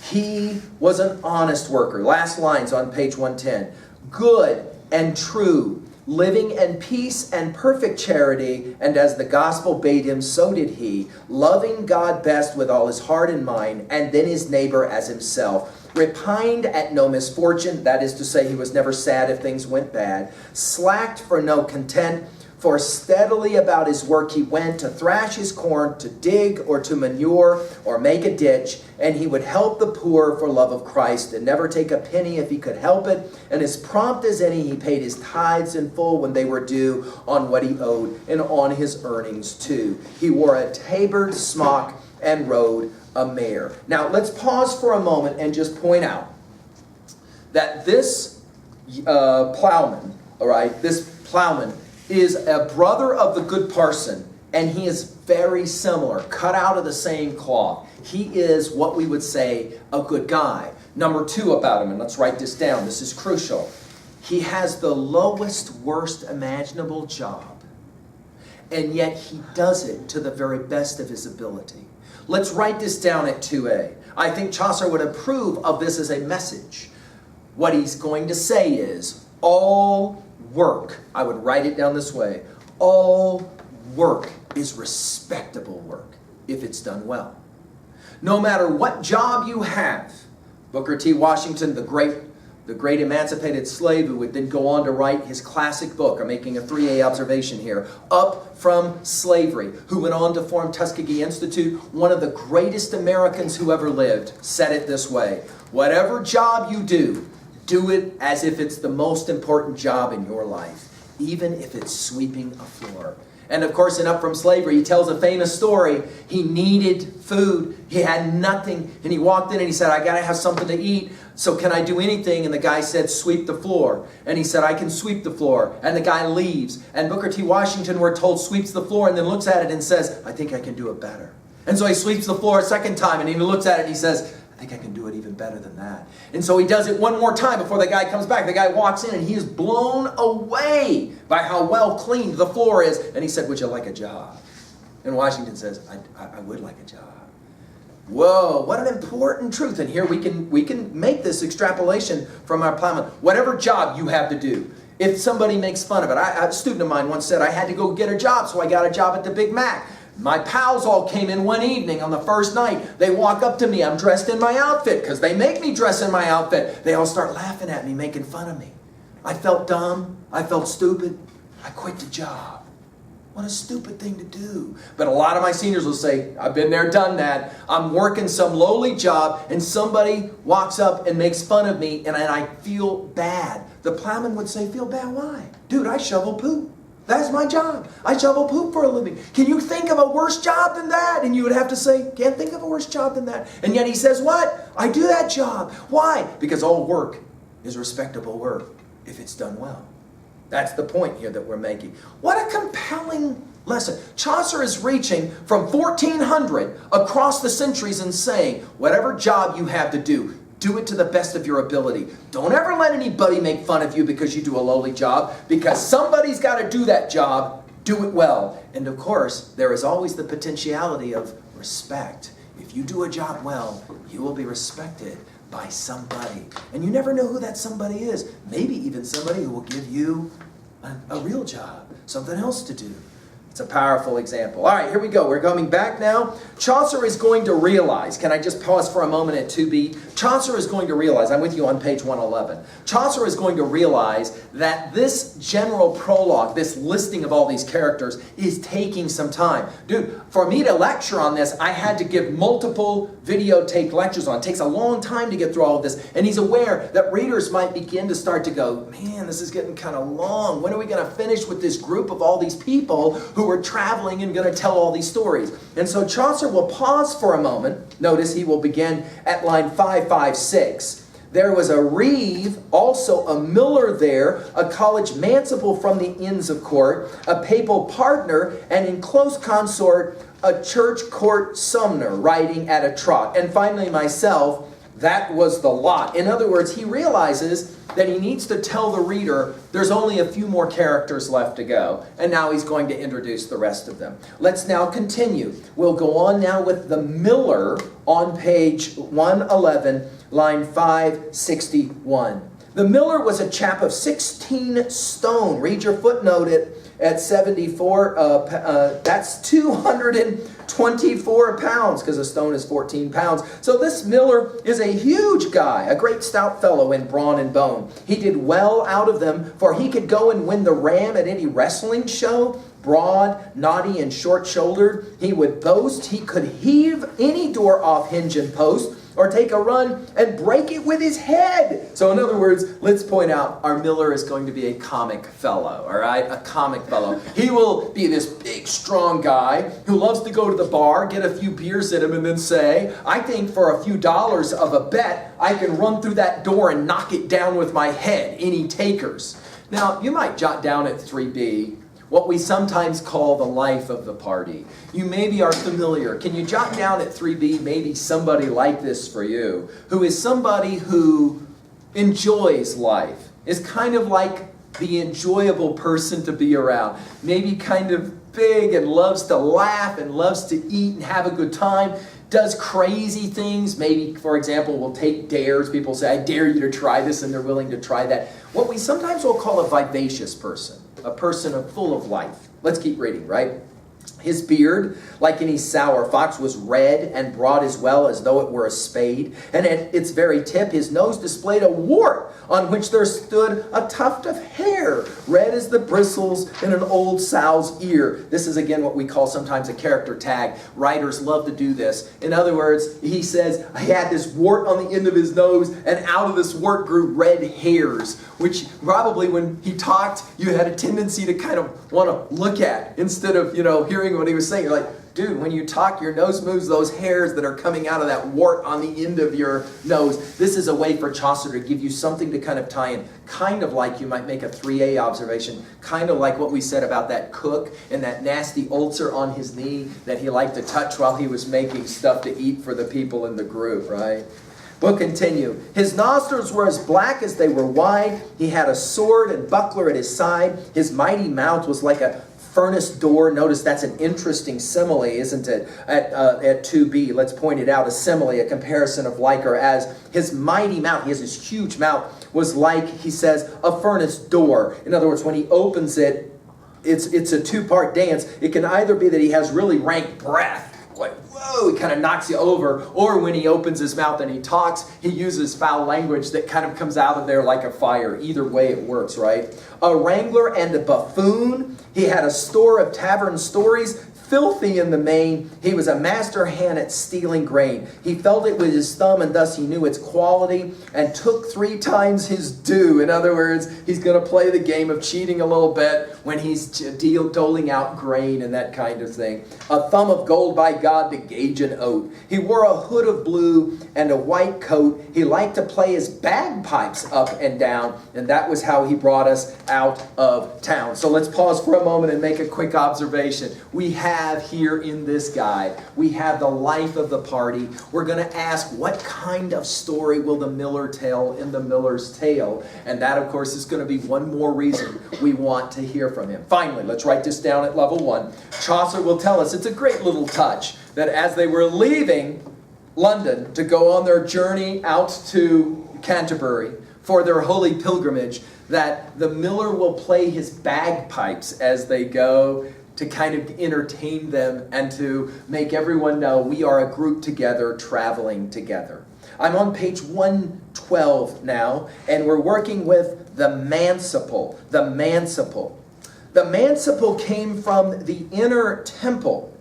He was an honest worker. Last lines on page 110. Good and true, living in peace and perfect charity, and as the gospel bade him, so did he, loving God best with all his heart and mind, and then his neighbor as himself. Repined at no misfortune, that is to say, he was never sad if things went bad. Slacked for no content, for steadily about his work he went, to thrash his corn, to dig or to manure or make a ditch, and he would help the poor for love of Christ, and never take a penny if he could help it. And as prompt as any, he paid his tithes in full when they were due on what he owed, and on his earnings too. He wore a tabared smock and rode a mare. Now let's pause for a moment and just point out that this plowman, all right, this plowman is a brother of the good parson, and he is very similar, cut out of the same cloth. He is what we would say a good guy. Number two about him, and let's write this down, this is crucial. He has the lowest, worst imaginable job, and yet he does it to the very best of his ability. Let's write this down at 2a. I think Chaucer would approve of this as a message. What he's going to say is, all work, I would write it down this way, all work is respectable work if it's done well. No matter what job you have, Booker T. Washington, the great emancipated slave, who would then go on to write his classic book, I'm making a 3A observation here, Up from Slavery, who went on to form Tuskegee Institute, one of the greatest Americans who ever lived, said it this way: whatever job you do it as if it's the most important job in your life, even if it's sweeping a floor. And of course, in Up From Slavery, he tells a famous story. He needed food. He had nothing. And he walked in and he said, I got to have something to eat. So can I do anything? And the guy said, sweep the floor. And he said, I can sweep the floor. And the guy leaves. And Booker T. Washington, we're told, sweeps the floor and then looks at it and says, I think I can do it better. And so he sweeps the floor a second time and he looks at it and he says, I think I can do it even better than that. And so he does it one more time before the guy comes back. The guy walks in and he is blown away by how well cleaned the floor is. And he said, would you like a job? And Washington says, I would like a job. Whoa, what an important truth. And here we can make this extrapolation from our plowman. Whatever job you have to do, if somebody makes fun of it. A student of mine once said, I had to go get a job, so I got a job at the Big Mac. My pals all came in one evening on the first night. They walk up to me. I'm dressed in my outfit because they make me dress in my outfit. They all start laughing at me, making fun of me. I felt dumb. I felt stupid. I quit the job. What a stupid thing to do. But a lot of my seniors will say, I've been there, done that. I'm working some lowly job and somebody walks up and makes fun of me and I feel bad. The plowman would say, feel bad? Why? Dude, I shovel poop. That's my job. I shovel poop for a living. Can you think of a worse job than that? And you would have to say, can't think of a worse job than that. And yet he says, what? I do that job. Why? Because all work is respectable work if it's done well. That's the point here that we're making. What a compelling lesson. Chaucer is reaching from 1400 across the centuries and saying, whatever job you have to do it to the best of your ability. Don't ever let anybody make fun of you because you do a lowly job, because somebody's got to do that job. Do it well. And of course, there is always the potentiality of respect. If you do a job well, you will be respected by somebody. And you never know who that somebody is. Maybe even somebody who will give you a real job, something else to do. It's a powerful example. All right, here we go. We're coming back now. Chaucer is going to realize, can I just pause for a moment at 2b? Chaucer is going to realize, I'm with you on page 111. Chaucer is going to realize that this general prologue, this listing of all these characters, is taking some time. Dude, for me to lecture on this, I had to give multiple videotaped lectures on. It takes a long time to get through all of this. And he's aware that readers might begin to start to go, man, this is getting kind of long. When are we going to finish with this group of all these people who are traveling and going to tell all these stories? And so Chaucer will pause for a moment. Notice he will begin at line 556. There was a Reeve, also a miller there, a college manciple from the Inns of Court, a papal partner, and in close consort, a church court Sumner riding at a trot. And finally myself, That was the lot. In other words, he realizes that he needs to tell the reader there's only a few more characters left to go. And now he's going to introduce the rest of them. Let's now continue. We'll go on now with the miller on page 111, line 561. The miller was a chap of 16 stone. Read your footnote at 74. That's 224 pounds, because a stone is 14 pounds. So this miller is a huge guy, a great stout fellow in brawn and bone. He did well out of them, for he could go and win the ram at any wrestling show. Broad, knotty, and short-shouldered, he would boast he could heave any door off hinge and post, or take a run and break it with his head. So in other words, let's point out our miller is going to be a comic fellow, all right? A comic fellow. He will be this big, strong guy who loves to go to the bar, get a few beers in him, and then say, I think for a few dollars of a bet, I can run through that door and knock it down with my head. Any takers? Now, you might jot down at 3B what we sometimes call the life of the party. You maybe are familiar. Can you jot down at 3B maybe somebody like this for you, who is somebody who enjoys life, is kind of like the enjoyable person to be around, maybe kind of big and loves to laugh and loves to eat and have a good time, does crazy things, maybe, for example, will take dares. People say, I dare you to try this, and they're willing to try that. What we sometimes will call a vivacious person, a person full of life. Let's keep reading, right? His beard, like any sour fox, was red and broad as well as though it were a spade. And at its very tip, his nose displayed a wart on which there stood a tuft of hair, red as the bristles in an old sow's ear. This is again what we call sometimes a character tag. Writers love to do this. In other words, he says he had this wart on the end of his nose, and out of this wart grew red hairs, which probably when he talked, you had a tendency to kind of want to look at instead of, hearing what he was saying. You're like, dude, when you talk, your nose moves those hairs that are coming out of that wart on the end of your nose. This is a way for Chaucer to give you something to kind of tie in, kind of like you might make a 3A observation, kind of like what we said about that cook and that nasty ulcer on his knee that he liked to touch while he was making stuff to eat for the people in the group, right? We'll continue. His nostrils were as black as they were wide. He had a sword and buckler at his side. His mighty mouth was like a furnace door. Notice that's an interesting simile, isn't it? At 2B, let's point it out. A simile, a comparison of like or as. His mighty mouth, he has this huge mouth, was like, he says, a furnace door. In other words, when he opens it, it's a two-part dance. It can either be that he has really rank breath, like, whoa, he kind of knocks you over. Or when he opens his mouth and he talks, he uses foul language that kind of comes out of there like a fire. Either way it works, right? A wrangler and a buffoon. He had a store of tavern stories, filthy in the main. He was a master hand at stealing grain. He felt it with his thumb, and thus he knew its quality, and took 3 times his due. In other words, he's going to play the game of cheating a little bit when he's doling out grain and that kind of thing. A thumb of gold by God to gauge an oat. He wore a hood of blue and a white coat. He liked to play his bagpipes up and down, and that was how he brought us out of town. So let's pause for a moment and make a quick observation. We have here in this guy, we have the life of the party. We're going to ask, what kind of story will the miller tell in the miller's tale? And that, of course, is going to be one more reason we want to hear from him. Finally, let's write this down at level 1. Chaucer will tell us, it's a great little touch, that as they were leaving London to go on their journey out to Canterbury for their holy pilgrimage, that the miller will play his bagpipes as they go, to kind of entertain them and to make everyone know we are a group together, traveling together. I'm on page 112 now, and we're working with the manciple. The manciple. The manciple came from the inner temple.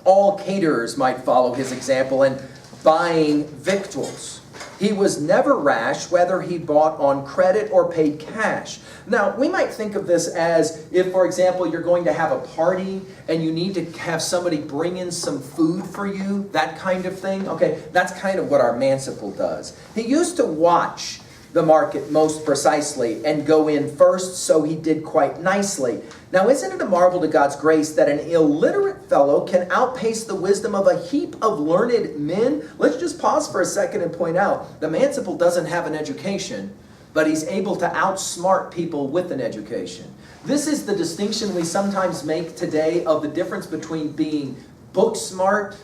All caterers might follow his example in buying victuals. He was never rash, whether he bought on credit or paid cash. Now, we might think of this as if, for example, you're going to have a party and you need to have somebody bring in some food for you, that kind of thing. Okay, that's kind of what our manciple does. He used to watch the market most precisely and go in first, so he did quite nicely. Now, isn't it a marvel to God's grace that an illiterate fellow can outpace the wisdom of a heap of learned men? Let's just pause for a second and point out, the manciple doesn't have an education, but he's able to outsmart people with an education. This is the distinction we sometimes make today of the difference between being book smart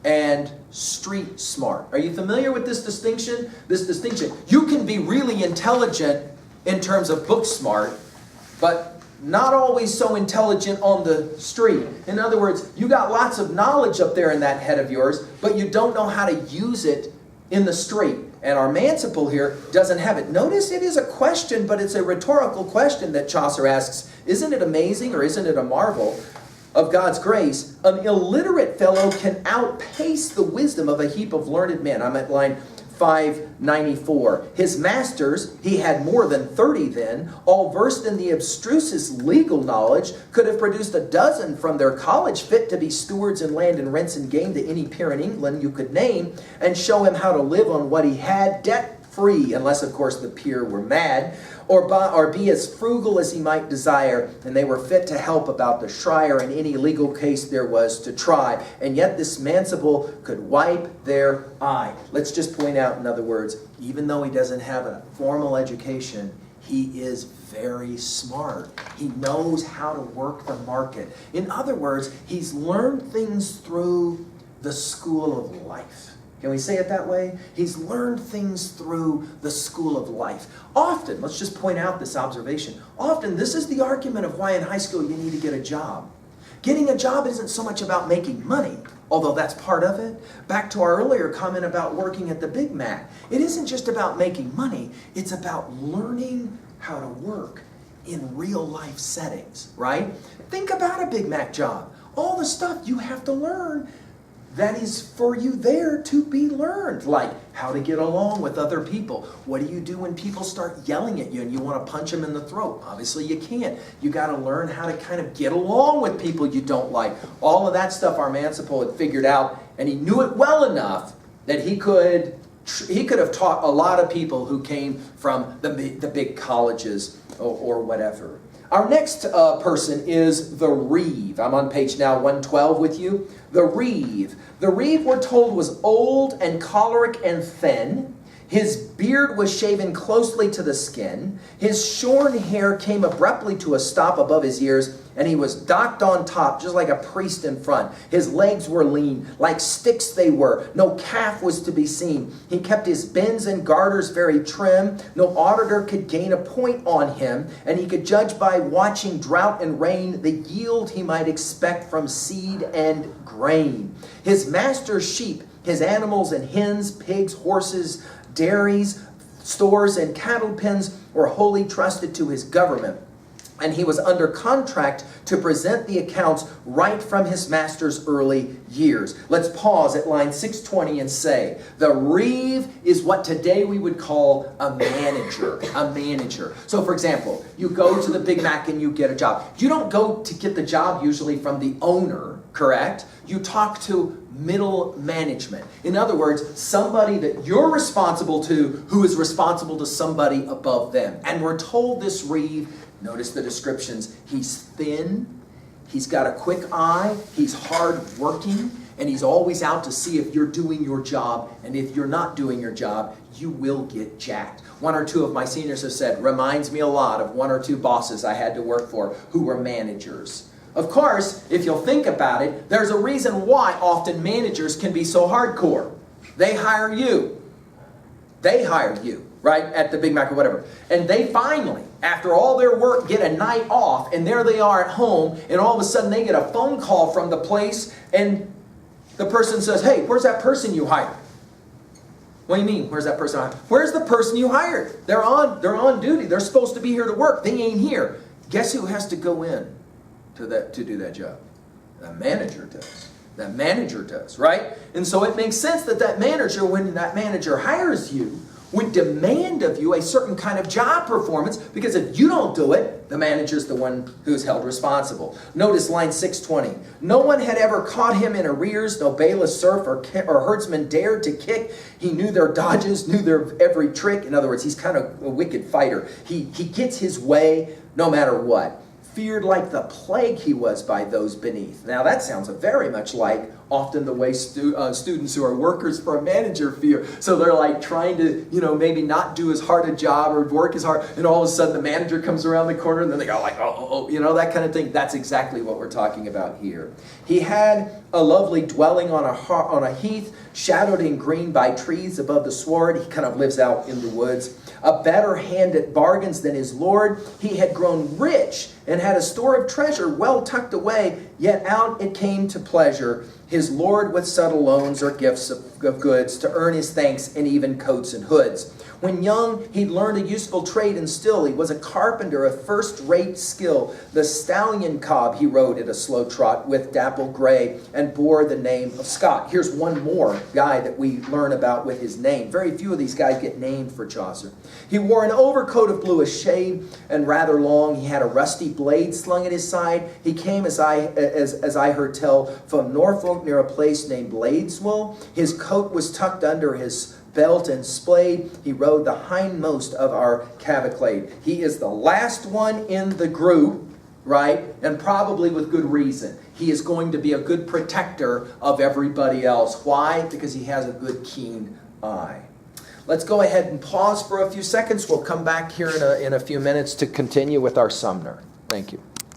and street smart. Are you familiar with this distinction? This distinction. You can be really intelligent in terms of book smart, but not always so intelligent on the street. In other words, you got lots of knowledge up there in that head of yours, but you don't know how to use it in the street. And our manciple here doesn't have it. Notice it is a question, but it's a rhetorical question that Chaucer asks. Isn't it amazing, or isn't it a marvel of God's grace? An illiterate fellow can outpace the wisdom of a heap of learned men. I'm at line 594. His masters, he had more than 30 then, all versed in the abstrusest legal knowledge, could have produced a dozen from their college fit to be stewards in land and rents and gain to any peer in England you could name, and show him how to live on what he had, debt-free, unless of course the peer were mad, or be as frugal as he might desire, and they were fit to help about the shrier in any legal case there was to try. And yet this manciple could wipe their eye. Let's just point out, in other words, even though he doesn't have a formal education, he is very smart. He knows how to work the market. In other words, he's learned things through the school of life. Can we say it that way? He's learned things through the school of life. Often, let's just point out this observation, often this is the argument of why in high school you need to get a job. Getting a job isn't so much about making money, although that's part of it. Back to our earlier comment about working at the Big Mac. It isn't just about making money, it's about learning how to work in real life settings, right? Think about a Big Mac job. All the stuff you have to learn that is for you there to be learned, like how to get along with other people. What do you do when people start yelling at you and you want to punch them in the throat? Obviously you can't. You got to learn how to kind of get along with people you don't like. All of that stuff our manciple had figured out, and he knew it well enough that he could have taught a lot of people who came from the big colleges or whatever. Our next person is the Reeve. I'm on page now 112 with you. The Reeve. The Reeve, we're told, was old and choleric and thin. His beard was shaven closely to the skin. His shorn hair came abruptly to a stop above his ears, and he was docked on top, just like a priest in front. His legs were lean, like sticks they were. No calf was to be seen. He kept his bends and garters very trim. No auditor could gain a point on him, and he could judge by watching drought and rain the yield he might expect from seed and grain. His master's sheep, his animals and hens, pigs, horses, dairies, stores, and cattle pens were wholly trusted to his government. And he was under contract to present the accounts right from his master's early years. Let's pause at line 620 and say, the Reeve is what today we would call a manager. A manager. So for example, you go to the Big Mac and you get a job. You don't go to get the job usually from the owner, correct? You talk to middle management. In other words, somebody that you're responsible to who is responsible to somebody above them. And we're told this Reeve, notice the descriptions, he's thin, he's got a quick eye, he's hard working, and he's always out to see if you're doing your job, and if you're not doing your job, you will get jacked. One or two of my seniors have said, reminds me a lot of one or two bosses I had to work for who were managers. Of course, if you'll think about it, there's a reason why often managers can be so hardcore. They hire you. They hire you, right, at the Big Mac or whatever. And they finally, after all their work, get a night off, and there they are at home, and all of a sudden they get a phone call from the place, and the person says, hey, where's that person you hired? What do you mean, where's that person hired? Where's the person you hired? They're on duty. They're supposed to be here to work. They ain't here. Guess who has to go in to do that job? The manager does. The manager does, right? And so it makes sense that manager, when that manager hires you, would demand of you a certain kind of job performance, because if you don't do it, the manager's the one who's held responsible. Notice line 620. No one had ever caught him in arrears, no bailiff, serf, or herdsman dared to kick. He knew their dodges, knew their every trick. In other words, he's kind of a wicked fighter. He gets his way no matter what. Feared like the plague he was by those beneath. Now that sounds very much like often the way students who are workers for a manager feel. So they're like trying to, maybe not do as hard a job or work as hard, and all of a sudden the manager comes around the corner and then they go like, oh, that kind of thing. That's exactly what we're talking about here. He had a lovely dwelling on a heath, shadowed in green by trees above the sward. He kind of lives out in the woods. A better hand at bargains than his lord. He had grown rich and had a store of treasure well tucked away, yet out it came to pleasure his lord with subtle loans or gifts of goods to earn his thanks in even coats and hoods. When young, he'd learned a useful trade, and still he was a carpenter of first-rate skill. The stallion cob he rode at a slow trot with dapple gray and bore the name of Scott. Here's one more guy that we learn about with his name. Very few of these guys get named for Chaucer. He wore an overcoat of bluish shade and rather long. He had a rusty blade slung at his side. He came, as I heard tell, from Norfolk near a place named Bladeswell. His coat was tucked under his belt and splayed. He rode the hindmost of our cavalcade. He is the last one in the group, right? And probably with good reason. He is going to be a good protector of everybody else. Why? Because he has a good, keen eye. Let's go ahead and pause for a few seconds. We'll come back here in a few minutes to continue with our Sumner. Thank you.